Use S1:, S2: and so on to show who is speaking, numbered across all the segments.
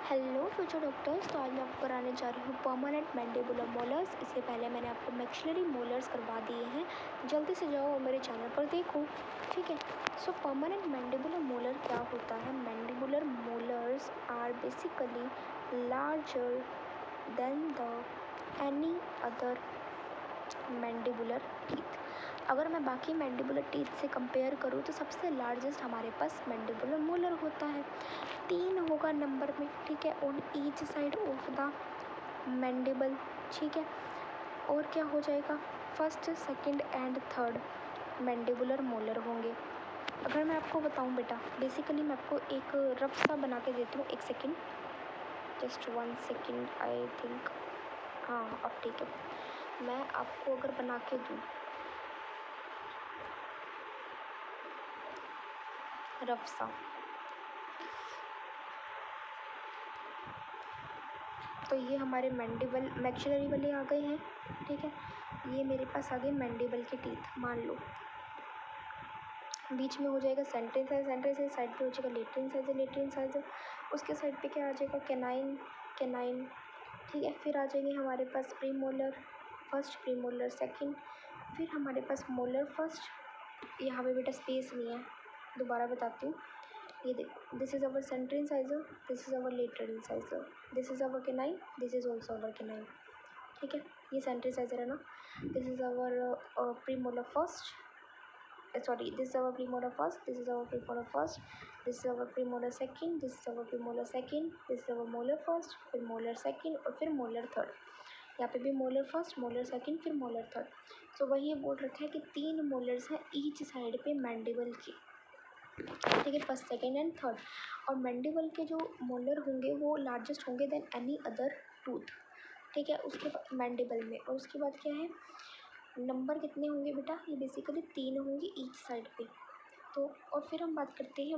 S1: Hello future doctors. तो आज मैं आपको कराने जा रही हूँ परमानेंट मैंडिबुलर मोलर्स। इससे पहले मैंने आपको मैक्सिलरी मोलर्स करवा दिए हैं। जल्दी से जाओ और मेरे चैनल पर देखो, ठीक है। सो परमानेंट मैंडिबुलर मोलर क्या होता है? Mandibular molars are basically larger than the any other mandibular teeth. अगर मैं बाकी मैंडिबुलर टीथ से कंपेयर करूँ तो सबसे लार्जेस्ट हमारे पास मैंडिबुलर मोलर होता है। 3 होगा नंबर में, ठीक है, on each side of the mandible, ठीक है। और क्या हो जाएगा? First, second and third mandibular molar होंगे। अगर मैं आपको बताऊं बेटा, बेसिकली मैं आपको एक रफ सा बना के देती हूँ। 1 second, just 1 second, I think. हाँ, अब ठीक है। मैं आपको अगर बना के दूँ रफ सा, तो ये हमारे मैंडिबल मैक्सिलरी वाले आ गए हैं, ठीक है। ये मेरे पास आ गए मैंडिबल के टीथ। मान लो बीच में हो जाएगा सेंट्रल साइज, साइड पे हो जाएगा लेटरिन साइज, उसके साइड पे क्या आ जाएगा? कैनाइन, ठीक है। फिर आ जाएंगे हमारे पास प्रीमोलर फर्स्ट, प्रीमोलर सेकंड, फिर हमारे पास मोलर फर्स्ट। यहाँ पे बेटा स्पेस नहीं है, दोबारा बताती हूँ। ये देखो, this is our central incisor, this is our lateral incisor, this is our canine, this is also our canine, ठीक है। ये सेंट्रल इंसाइजर है ना। This is our premolar first, sorry, this is our premolar first, this is our premolar first, this is our premolar second, this is our premolar second, this is our molar first, फिर molar second और फिर molar third। यहाँ पे भी molar first, molar second, फिर molar third। सो वही बोल रखा है कि 3 मोलर्स हैं ईच साइड पे मैंडिबल के, ठीक है, फर्स्ट सेकेंड एंड थर्ड। और मैंडिबल के जो मोलर होंगे वो लार्जेस्ट होंगे देन एनी अदर टूथ, ठीक है, उसके बाद मैंडिबल में। और उसके बाद क्या है, नंबर कितने होंगे बेटा? ये बेसिकली 3 होंगे ईच साइड पे। तो और फिर हम बात करते हैं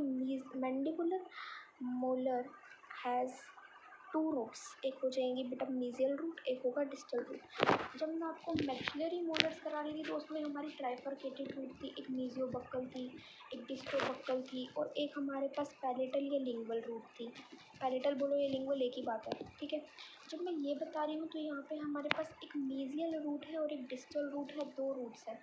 S1: मैंडिबुलर मोलर हैज़ 2 रूट्स। एक हो जाएंगे बेटा मीजियल रूट, एक होगा डिस्टल रूट। जब मैं आपको मैक्सिलरी मोलर्स करा रही थी तो उसमें हमारी ट्राइफरकेटेड रूट थी, एक मीजियो बक्कल थी, एक डिस्टो बक्कल थी, और एक हमारे पास पैलेटल या लिंगुअल रूट थी। पैलेटल बोलो या लिंगुअल एक ही बात है, ठीक है। जब मैं ये बता रही हूँ तो यहाँ पे हमारे पास एक मीजियल रूट है और एक डिस्टल रूट है, 2 रूट्स हैं।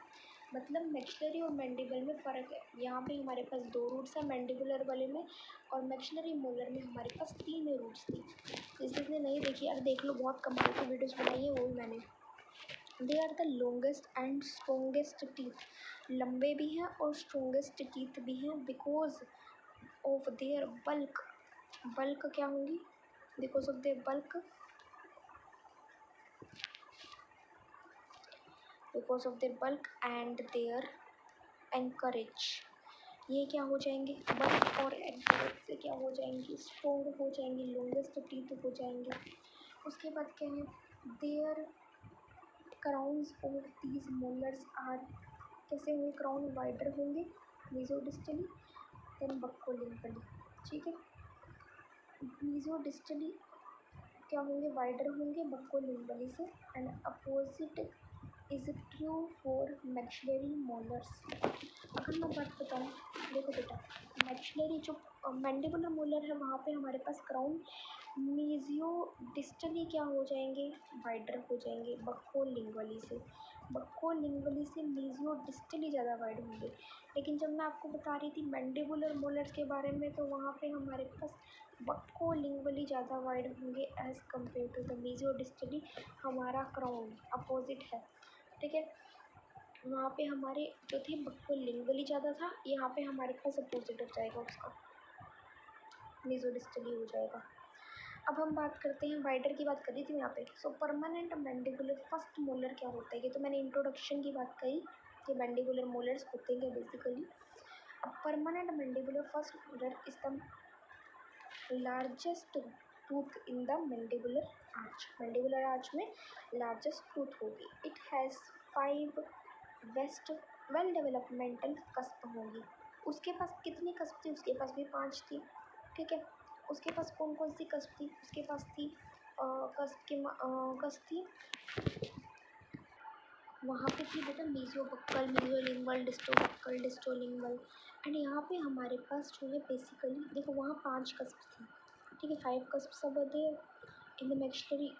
S1: मतलब मैक्सिलरी और मैंडिबल में फ़र्क है। यहाँ पे हमारे पास 2 रूट्स हैं मैंडिबुलर वाले में, और मैक्सिलरी मोलर में हमारे पास 3 रूट्स थी। जिसने नहीं देखी यार देख लो, बहुत कमाल की वीडियोस बनाई है वो भी मैंने। They are the longest and strongest teeth. लंबे भी हैं और स्ट्रोंगेस्ट टीथ भी हैं because of their bulk. Bulk क्या होंगी? Because of their bulk, because of their bulk and their anchorage. ये क्या हो जाएंगे? बल्क और एंकरेज से क्या हो जाएंगी? स्ट्रोंग हो जाएंगी, लॉन्गेस्ट टीथ हो जाएंगे। उसके बाद क्या है? Their crowns of these molars are, कैसे होंगे? क्राउन वाइडर होंगे मीजोडिस्टली देन बक्कोलिंगली, ठीक है। मीजोडिस्टली क्या होंगे? वाइडर होंगे बक्कोलिंगली से। And opposite is true for maxillary molars. अगर मैं बात बताऊँ, देखो बेटा, मैक्सिलरी जो मैंडिबुलर मोलर है वहाँ पे हमारे पास क्राउन मीजियो डिस्टली क्या हो जाएंगे? वाइडर हो जाएंगे बक्कोलिंगली से। बक्कोलिंगली से मीजियो डिस्टली ज़्यादा वाइड होंगे। लेकिन जब मैं आपको बता रही थी मैंडिबुलर मोलर्स के बारे में तो वहाँ पे हमारे पास बक्कोलिंगली ज़्यादा वाइड होंगे as compared to the mesiodistally. हमारा क्राउन अपोजिट है, ठीक है। वहाँ पे हमारे जो थे बक्कोलिंगली ज़्यादा था, यहाँ पे हमारे पास अपोजिट हो जाएगा, उसका मीजोडिस्टली हो जाएगा। अब हम बात करते हैं, वाइडर की बात कर रही थी मैं यहाँ पे। सो परमानेंट मैंडिबुलर फर्स्ट मोलर क्या होता है? ये तो मैंने इंट्रोडक्शन की बात कही कि मैंडिबुलर मोलर्स होते हैं बेसिकली। अब permanent mandibular first molar is the largest tooth in the mandibular arch. Mandibular arch में लार्जेस्ट टूथ होगी। It has 5 west well developmental cusp होंगी। उसके पास कितनी कस्प थी? उसके पास भी 5 थी, ठीक है। उसके पास कौन कौन सी कस्प थी? उसके पास थी कस्प थी, वहाँ पे थी बेटा मीजोबक्कल, मीजोलिंगुअल, डिस्टोबक्कल, डिस्टोलिंगुअल। एंड यहाँ पे हमारे पास जो है बेसिकली देखो, वहाँ 5 कस्प थी, ठीक है, 5 cusps are there in the maxillary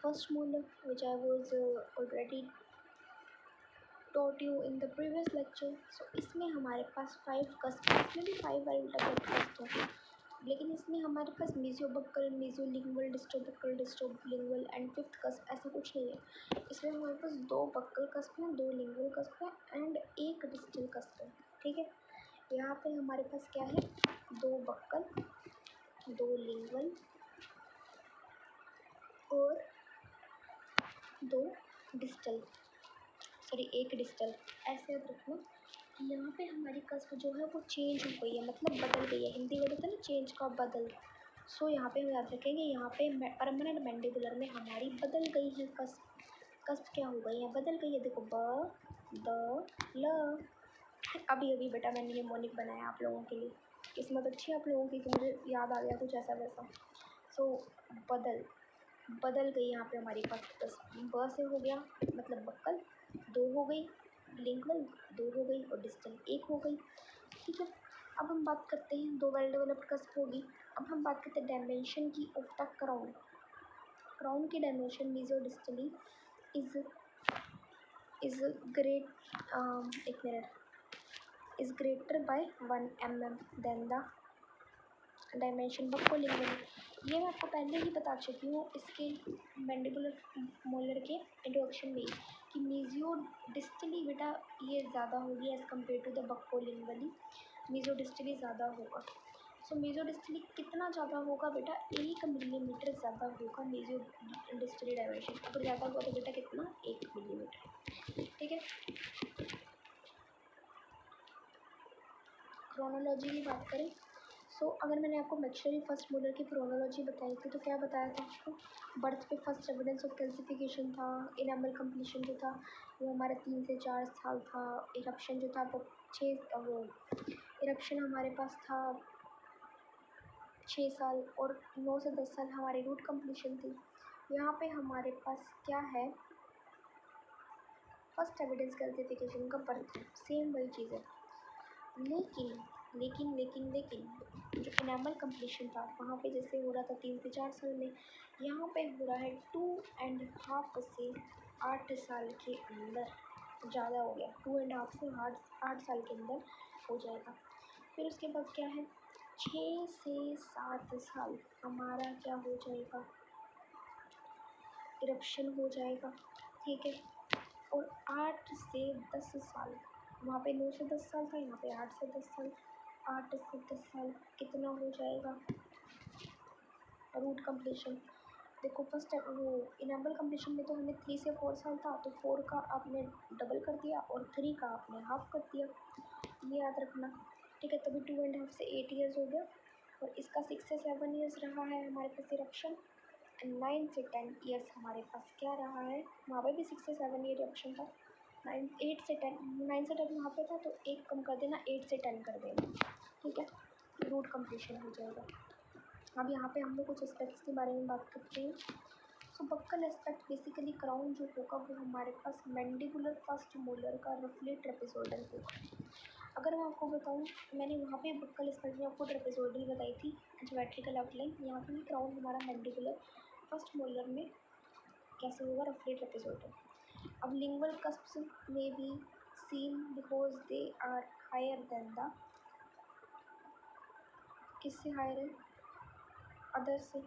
S1: first molar, which I was already taught you in the previous lecture. So इसमें हमारे पास 5 cusps, इसमें भी 5 वाइल्ड cusps हैं, लेकिन इसमें हमारे पास मेसोबक्कल, मेसोलिंगुअल, डिस्टोबक्कल, डिस्टोलिंगुअल एंड फिफ्थ कस्प ऐसा कुछ नहीं है। इसमें हमारे पास 2 बक्कल कस्प हैं, 2 लिंगुअल कस्प हैं एंड 1 डिस्टल कस्प है। ठीक है, यहाँ पे हमारे पास क्या है, 2 बक्कल, 2 लिंगुअल और 2 डिस्टल, सॉरी 1 डिस्टल। ऐसे याद रखना कि यहाँ पे हमारी कस्प जो है वो चेंज हो गई है, मतलब बदल गई है। हिंदी वर्ड होता है ना चेंज का, बदल। सो यहाँ पे हम याद रखेंगे, यहाँ पे परमानेंट मैंडिबुलर में हमारी बदल गई है कस्प। कस्प क्या हो गई है, बदल गई है। देखो ब द ल। अभी अभी बेटा मैंने निमोनिक बनाया आप लोगों के लिए, किस्मत अच्छी है आप लोगों की कि मुझे याद आ गया कुछ ऐसा वैसा। सो बदल गई यहाँ पे हमारी कस्प। ब से हो गया मतलब बक्कल, 2 हो गई, लिंगुअल 2 हो गई और डिस्टल 1 हो गई। ठीक है, अब हम बात करते हैं, 2 वेल डेवलप्ड कस्प होगी। अब हम बात करते हैं डायमेंशन की ऑफ द क्राउन। क्राउन की डायमेंशन मीजोडिस्टली इज ग्रेट, एक मिनट, is greater by 1 mm then the dimension buccolingual. ये मैं आपको पहले ही बता चुकी हूँ इसके मैंडिबुलर मोलर के इंट्रोडक्शन में कि मीजियो डिस्टली बेटा ये ज़्यादा होगी as compared to the buccolingually. Mesio distally ज़्यादा होगा। सो मीजो डिस्टली कितना ज़्यादा होगा बेटा, 1 मिलीमीटर ज़्यादा होगा मीजो डिस्टली डायमेंशन। अगर ज़्यादा हुआ तो बेटा कितना, 1 मिलीमीटर। ठीक है, क्रोनोलॉजी की बात करें। सो अगर मैंने आपको मैक्सिलरी फर्स्ट मोलर की क्रोनोलॉजी बताई थी तो क्या बताया था आपको, बर्थ पे फर्स्ट एविडेंस ऑफ कैल्सिफिकेशन था। इनेमल कंप्लीशन जो था वो हमारा 3 से 4 साल था। इरप्शन जो था वो इरप्शन हमारे पास था 6 साल और 9 से 10 साल हमारी रूट कंप्लीशन थी। यहाँ पे हमारे पास क्या है, फर्स्ट एविडेंस कैल्सिफिकेशन का बर्थ, सेम वही चीज़ है। लेकिन जो इनामल कंप्लीशन था वहाँ पे जैसे हो रहा था 3 से 4 साल में, यहाँ पे हो रहा है 2.5 से 8 साल के अंदर। ज़्यादा हो गया, 2.5 से 8 साल के अंदर हो जाएगा। फिर उसके बाद क्या है, 6 से 7 साल हमारा क्या हो जाएगा, इरप्शन हो जाएगा। ठीक है, और 8 से 10 साल, वहाँ पे 9 से 10 साल था, यहाँ पे 8 से 10 साल। 8 से 10 साल कितना हो जाएगा रूट कंप्लीशन। देखो फर्स्ट वो इनेबल कंप्लीशन में तो हमें 3 से 4 साल था, तो 4 का आपने डबल कर दिया और 3 का आपने हाफ कर दिया, ये याद रखना। ठीक है, तभी 2.5 से 8 ईयर्स हो गया। और इसका 6 से 7 ईयर्स रहा है हमारे पास इरप्शन। 9 से 10 ईयर्स हमारे पास क्या रहा है, वहाँ पे भी 6 से 7 ईयर इरप्शन था। 8 से 10, 9 से 10 वहाँ पे था तो 1 कम कर देना, 8 से 10 कर देना। ठीक है, रूट कंप्लीशन हो जाएगा। अब यहाँ पे हम लोग कुछ एस्पेक्ट्स के बारे में बात करते हैं। सो बक्कल एस्पेक्ट बेसिकली क्राउन जो होगा वो हमारे पास मैंडिबुलर फर्स्ट मोलर का रफली ट्रेपेजोइडल होगा। अगर मैं आपको बताऊँ, मैंने वहाँ पे बक्कल एस्पेक्ट में आपको ट्रेपेजोइडल बताई थी ज्योमेट्रिकल आउटलाइन, यहाँ पे भी क्राउन हमारा मैंडिबुलर फर्स्ट मोलर में कैसे होगा, रफली ट्रेपेजोइडल। अब लिंगुअल कस्प्स में भी seen because they are higher than the, किससे हायर है, अदर से।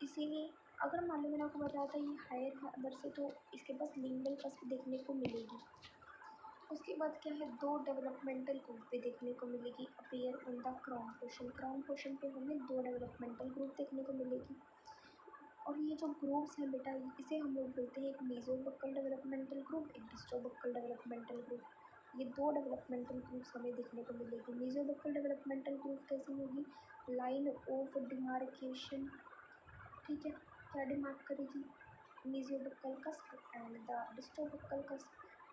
S1: इसीलिए अगर मान लो मैंने आपको बताया था ये हायर है अदर से, तो इसके पास लिंगुअल कस्प देखने को मिलेगी। उसके बाद क्या है, 2 डेवलपमेंटल ग्रुप पे देखने को मिलेगी appear on the crown portion. Crown portion पे हमें 2 डेवलपमेंटल ग्रुप देखने को मिलेगी। और ये जो ग्रुप्स हैं बेटा, इसे हम लोग बोलते हैं एक मेसोबक्कल डेवलपमेंटल ग्रुप, एक डिस्टोबक्कल डेवलपमेंटल ग्रुप। ये 2 डेवलपमेंटल ग्रुप्स हमें देखने को मिलेगी। मेसोबक्कल डेवलपमेंटल ग्रुप कैसी होगी, लाइन ऑफ डिमार्केशन। ठीक है, क्या डिमार्क करेगी, mesiobuccal cusp and the distobuccal cusp.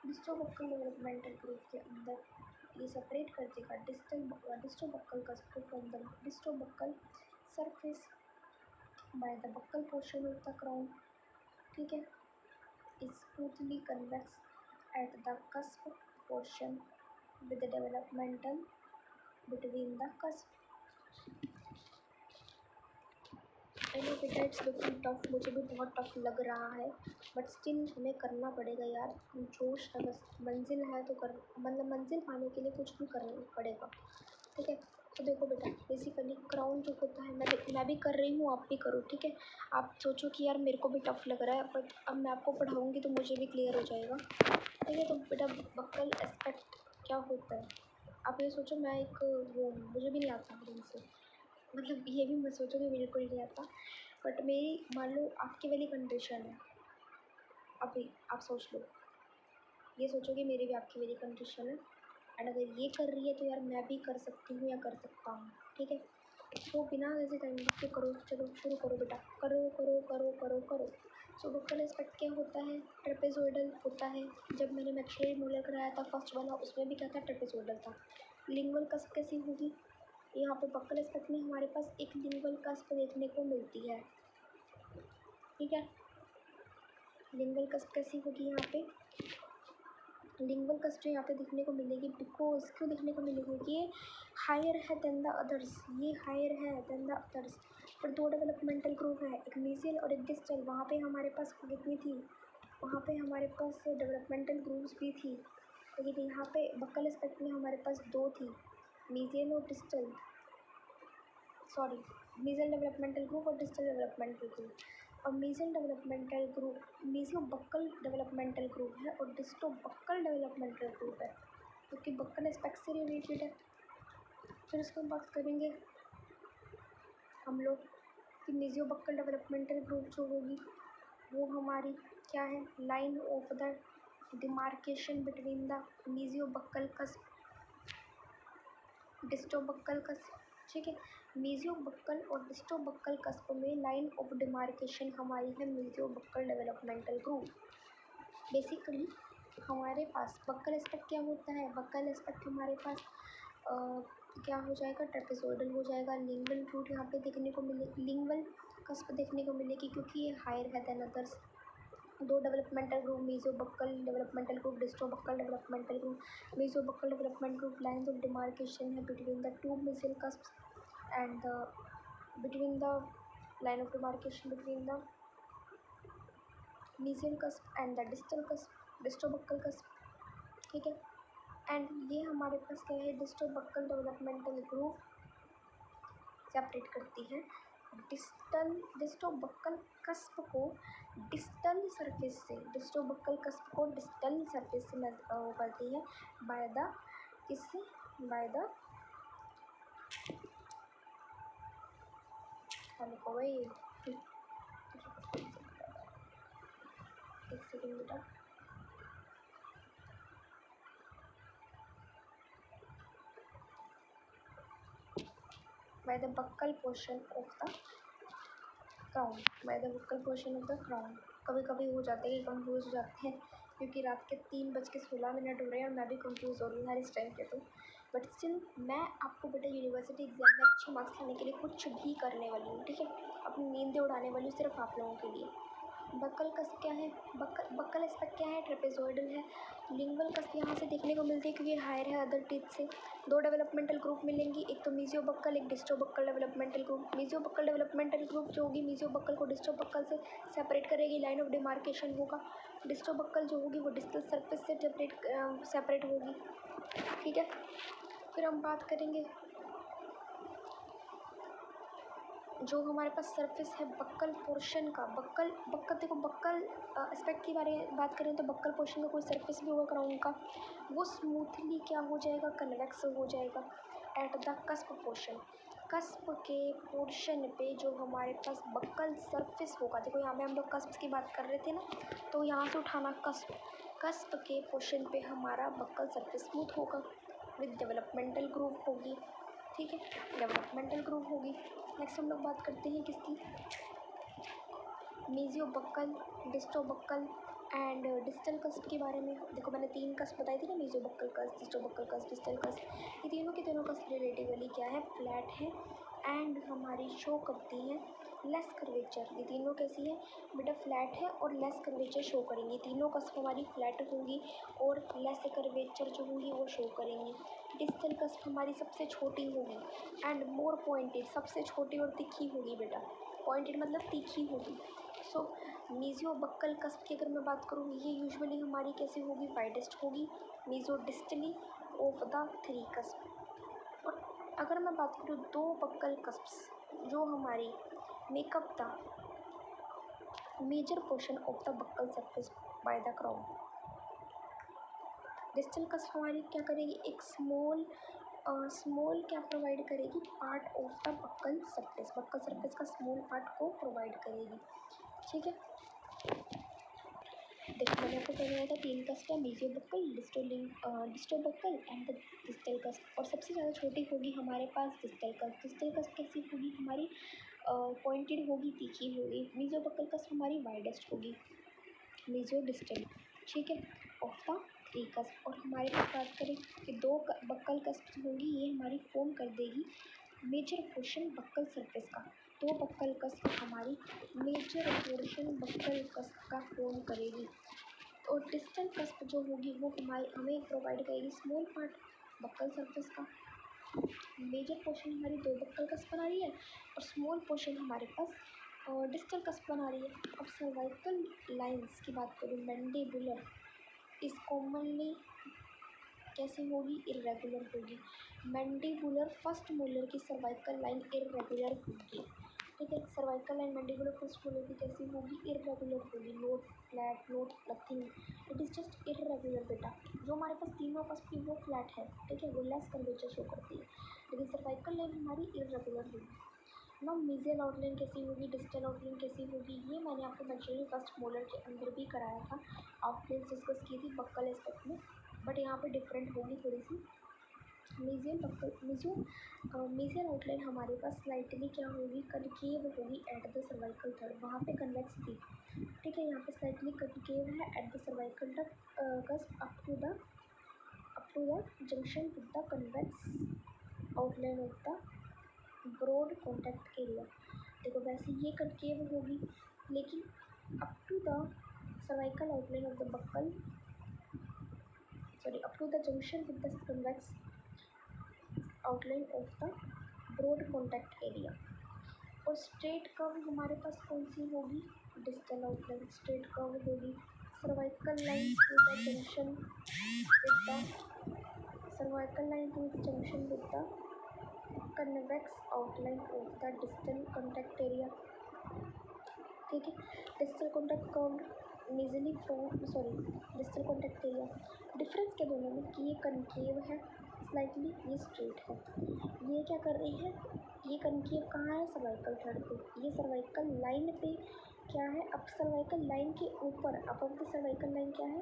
S1: Distobuccal developmental group के अंदर ये सेपरेट कर देगा डिस्टोबक्कल कस्प को from the distobuccal surface by the buccal portion of the crown. ठीक है, is smoothly convex at the cusp portion with the developmental between the cusp. No बेटा it's looking tough, मुझे भी बहुत tough लग रहा है, बट स्टिल हमें करना पड़ेगा यार। जोश है बस, मंजिल है तो कर, मतलब मंजिल पाने के लिए कुछ भी करना पड़ेगा, ठीक है। तो देखो बेटा, बेसिकली क्राउन जो होता है, मैं भी कर रही हूँ, आप भी करो, ठीक है। आप सोचो कि यार मेरे को भी टफ लग रहा है, बट अब मैं आपको पढ़ाऊँगी तो मुझे भी क्लियर हो जाएगा, ठीक है। तो बेटा बक्कल एस्पेक्ट क्या होता है, आप ये सोचो, मैं एक वो, मुझे भी नहीं आता से, मतलब ये भी मत सोचो कि बिल्कुल नहीं आता, बट मेरी मान लो आपकी वाली कंडीशन है, अभी आप सोच लो, ये सोचो कि मेरी भी आपकी वाली कंडीशन है, एंड अगर ये कर रही है तो यार मैं भी कर सकती हूँ या कर सकता हूँ, ठीक है। तो बिना वैसे टाइम के करो, चलो शुरू करो बेटा, करो करो करो करो करो। सो बक्कल एस्पेक्ट क्या होता है, ट्रेपेजोइडल होता है। जब मैंने मैक्सिलरी मोलर कराया था फर्स्ट वाला, उसमें भी क्या था, ट्रेपेजोइडल था। लिंगुअल कस्प कैसी होगी, यहाँ पे बक्कल एस्पेक्ट में हमारे पास एक लिंगुअल कस्प देखने को मिलती है, ठीक है। लिंगुअल कस्प कैसी होगी, यहाँ पे लिंगुअल कस्प जो यहाँ पे देखने को मिलेगी, बिकॉज क्यों देखने को मिलेगी कि ये हायर है देन द अदर्स, ये हायर है देन द अदर्स। फिर दो डेवलपमेंटल ग्रुप है, एक मीजियल और एक डिस्टल। वहाँ पे हमारे पास कितनी थी, वहाँ पे हमारे पास डेवलपमेंटल ग्रुप्स भी थी, लेकिन यहाँ पे बक्कल एस्पेक्ट में हमारे पास दो थी, मीजियल और distal, sorry, mesial developmental group और डिस्टल डेवलपमेंटल ग्रुप। और mesial developmental group mesio buccal developmental group है और डिस्टो बक्कल डेवलपमेंटल ग्रुप है, क्योंकि बक्कल एस्पेक्ट से रिलेटेड है। फिर उसके बाद बात करेंगे हम लोग कि मीजियो बक्कल डेवलपमेंटल ग्रुप जो होगी वो हमारी क्या है, line of the demarcation between the मीजियो buckle cusp, disto buccal cusp, ठीक है। मीजियो बक्कल और डिस्टो बक्कल कस्प में लाइन ऑफ डिमार्केशन हमारी है मीजियो बक्कल डेवलपमेंटल ग्रुप। बेसिकली हमारे पास बक्कल एस्पेक्ट क्या होता है, बक्कल एस्पेक्ट हमारे पास क्या हो जाएगा, ट्रेपेजोइडल हो जाएगा। लिंगुअल रूट यहाँ पे देखने को मिले, लिंगुअल कस्प देखने को मिलेगी क्योंकि ये हायर है देन अदर्स। दो developmental group, mesio buccal developmental group, disto buccal developmental group. Mesio buccal development group lines of demarcation है between the two mesial cusp and the between the line of demarcation between the mesial cusp and the distal cusp, disto buccal cusp, ठीक है। And ये हमारे पास क्या है, disto buccal developmental group separate करती है डिस्टो बक्कल कस्प को डिस्टल सरफेस से, डिस्टो बक्कल कस्प को डिस्टल सरफेस से वो करती है बाय द, किससे, बाय द, हमको भाई एक सेकेंड बेटा, by the buccal portion of the crown, by the buccal portion of the crown. कभी कभी हो जाते हैं, कंफ्यूज हो जाते हैं क्योंकि रात के 3:16 हो रहे हैं और मैं भी कंफ्यूज हो रही हूँ हर इस टाइम पे। तो बट स्टिल मैं आपको बेटा यूनिवर्सिटी एग्जाम में अच्छे मार्क्स लाने के लिए कुछ भी करने वाली हूँ, ठीक है। अपनी नींदें उड़ाने वाली हूँ सिर्फ आप लोगों के लिए। बक्कल कस्प क्या है, बक्कल एस्पेक्ट क्या है, ट्रेपेजोइडल है। लिंगुअल कस्प यहाँ से देखने को मिलती है क्योंकि हायर है अदर टीथ से। दो डेवलपमेंटल ग्रुप मिलेंगी, एक तो मीजियो बक्कल, एक disto buccal developmental group. Mesio buccal developmental group जो होगी मीजियो बक्कल को डिस्टो बक्कल से सेपरेट करेगी, लाइन ऑफ डिमार्केशन होगा। डिस्टो बक्कल जो होगी वो डिस्टल सरफेस से सेपरेट होगी, ठीक है। फिर हम बात करेंगे जो हमारे पास सरफेस है बक्कल पोर्शन का, बक्कल बक्कल देखो, बक्कल एस्पेक्ट की बात करें तो बक्कल पोर्शन का कोई सरफेस भी होगा क्राउन का, वो स्मूथली क्या हो जाएगा, कन्वेक्स हो जाएगा at the cusp portion. Cusp के पोर्शन पे जो हमारे पास बक्कल सरफेस होगा, देखो यहाँ पे हम लोग कस्प की बात कर रहे थे ना, तो यहाँ से उठाना कस्प, कस्प के पोर्शन पे हमारा बक्कल सरफेस स्मूथ होगा विद डेवलपमेंटल ग्रुप होगी, ठीक है, डेवलपमेंटल ग्रुप होगी। नेक्स्ट हम लोग बात करते हैं किसकी, mesiobuccal, distobuccal and distal cusp के बारे में। देखो मैंने 3 कस्प बताई थी ना, मीजियो buckle cusp, disto buccal cusp, distal cusp. ये तीनों के तीनों कस्प रिलेटिवली क्या है, फ्लैट है एंड हमारी शो करती हैं लेस कर्वेचर। ये तीनों कैसी है बेटा, फ्लैट है और लेस कर्वेचर शो करेंगी। तीनों कस्प हमारी फ्लैट होंगी और लेस कर्वेचर जो होंगी वो शो करेंगी। डिस्टल कस्प हमारी सबसे छोटी होगी एंड मोर पॉइंटेड, सबसे छोटी और तिखी होगी बेटा, पॉइंटेड मतलब तीखी होगी। सो मीजियोबक्कल कस्प की अगर मैं बात करूँ, ये यूजुअली हमारी कैसी होगी, वाइडेस्ट होगी, मीजोडिस्टली ऑफ द 3 कस्प। और अगर मैं बात करूँ 2 बक्कल कस्प्स जो हमारी make up the major portion of the buccal surface by the crown. Distal cusp हमारी क्या करेगी, एक स्मॉल क्या प्रोवाइड करेगी, part of the buccal surface का स्मॉल पार्ट को प्रोवाइड करेगी। ठीक है, देखो मैंने आपको कहना था 3 कस्प है, मीजियोबक्कल, डिस्टोबक्कल एंड द डिस्टल कस्प। और सबसे ज़्यादा छोटी होगी हमारे पास डिस्टल कस्प। डिस्टल कस्प कैसी होगी, हमारी पॉइंटेड होगी, तीखी होगी। मीजियोबक्कल कस्प हमारी वाइडेस्ट होगी, मीजियोडिस्टल। ठीक है, ऑफ द 3 कस्प। और हमारे पास बात करें कि 2 बक्कल कस्प होगी, ये हमारी फॉर्म कर देगी मेजर पोर्शन बक्कल सरफेस का। 2 बक्कल कस्प हमारी मेजर पोर्शन बक्कल कस्प का फॉर्म करेगी। और डिस्टल कस्प जो होगी वो हमें प्रोवाइड करेगी स्मॉल पार्ट बक्कल सरफेस का। मेजर पोर्शन हमारी 2 बक्कल कस्प बना रही है और स्मॉल पोर्शन हमारे पास डिस्टल कस्प बना रही है। अब सर्वाइकल लाइंस की बात करूँ, मैंडिबुलर इस कॉमनली कैसी होगी, इर्रेगुलर होगी। मैंडिबुलर फर्स्ट मोलर की सर्वाइकल लाइन इर्रेगुलर होगी। ठीक है, cervical line mandibular first molar की कैसी होगी, इर्रेगुलर होगी, note flat, note nothing, it is just irregular बेटा। जो हमारे पास तीनों कस्प की वो फ्लैट है, ठीक है, वो लेस कर्वेचर शो करती है, लेकिन सर्वाइकल लाइन हमारी इर्रेगुलर होगी ना। मीजियल आउटलाइन कैसी होगी, डिस्टल आउटलाइन कैसी होगी, ये मैंने आपको नेचुरली फर्स्ट मोलर के अंदर भी कराया था, आउटलाइन डिस्कस की थी बक्कल एस्पेक्ट में, बट यहाँ पे डिफरेंट होगी थोड़ी सी। मीजियल आउटलाइन हमारे पास स्लाइटली क्या होगी, कनकेव होगी एट द सर्वाइकल थर्ड, वहाँ पे कन्वेक्स थी। ठीक है, यहाँ पे स्लाइटली कनकेव है at the cervical cusp up to the junction with the convex outline of the broad contact area. देखो वैसे ये कनकेव होगी, लेकिन up to the cervical outline of the buccal, up to the junction with the convex outline of the broad contact area. और straight curve हमारे पास कौन सी होगी, डिस्टल आउटलाइन स्ट्रेट कर्व होगी। Cervical line to the junction with the convex outline of the distal contact area. ठीक है, distal contact curve मीजली distal contact area. Difference क्या दोनों में कि ये कनकेव है स्लाइटली, ये स्ट्रेट है। ये क्या कर रही है, ये कनकेव कहाँ है, सर्वाइकल थर्ड पे, ये सर्वाइकल लाइन पे क्या है, अब सर्वाइकल लाइन के ऊपर अबव द सर्वाइकल लाइन क्या है,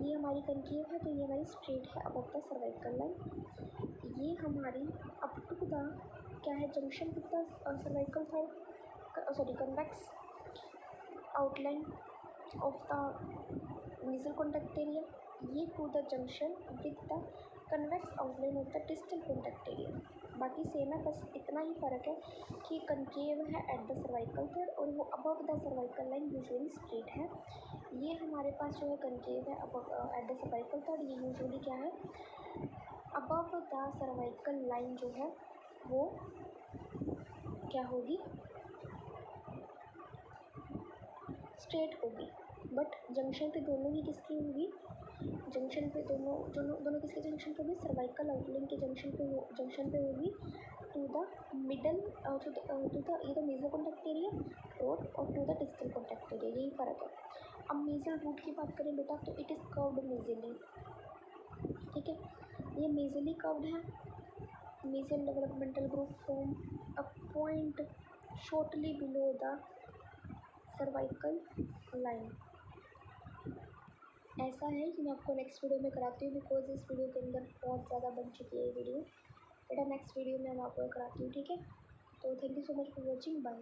S1: ये हमारी कनकेव है, तो ये हमारी स्ट्रेट है अबव द सर्वाइकल लाइन। ये हमारी अप टू द क्या है, junction with the cervical third convex outline of the mesial contact area, ये to the junction with the convex outline of the distal contact area. बाकी same है, बस इतना ही फ़र्क है कि कनकेव है एट द सर्वाइकल थर्ड और वो above the cervical line usually straight है। ये हमारे पास जो है कनकेव है above eight the cervical third, ये यूजुअली क्या है, अबव द सर्वाइकल लाइन जो है वो क्या होगी, स्ट्रेट होगी। बट जंक्शन पे दोनों ही किसकी होगी, जंक्शन पे दोनों किसके जंक्शन पे होगी, सर्वाइकल आउटलाइन के जंक्शन पे होगी to the middle to the ये तो मीजल कॉन्टैक्ट एरिया रोड और to the distal contact area, यही फ़र्क है। अब मीजल रूट की बात करें बेटा, तो इट इज़ कर्व्ड मीजली। ठीक है, ये मीजली कर्व्ड है। Mesial developmental group from a point shortly below the cervical line. ऐसा है कि मैं आपको नेक्स्ट वीडियो में कराती हूँ, बिकॉज इस वीडियो के अंदर बहुत ज़्यादा बन चुकी है ये वीडियो, बेटा नेक्स्ट वीडियो में मैं आपको कराती हूँ। ठीक है, तो thank you so much for watching, bye.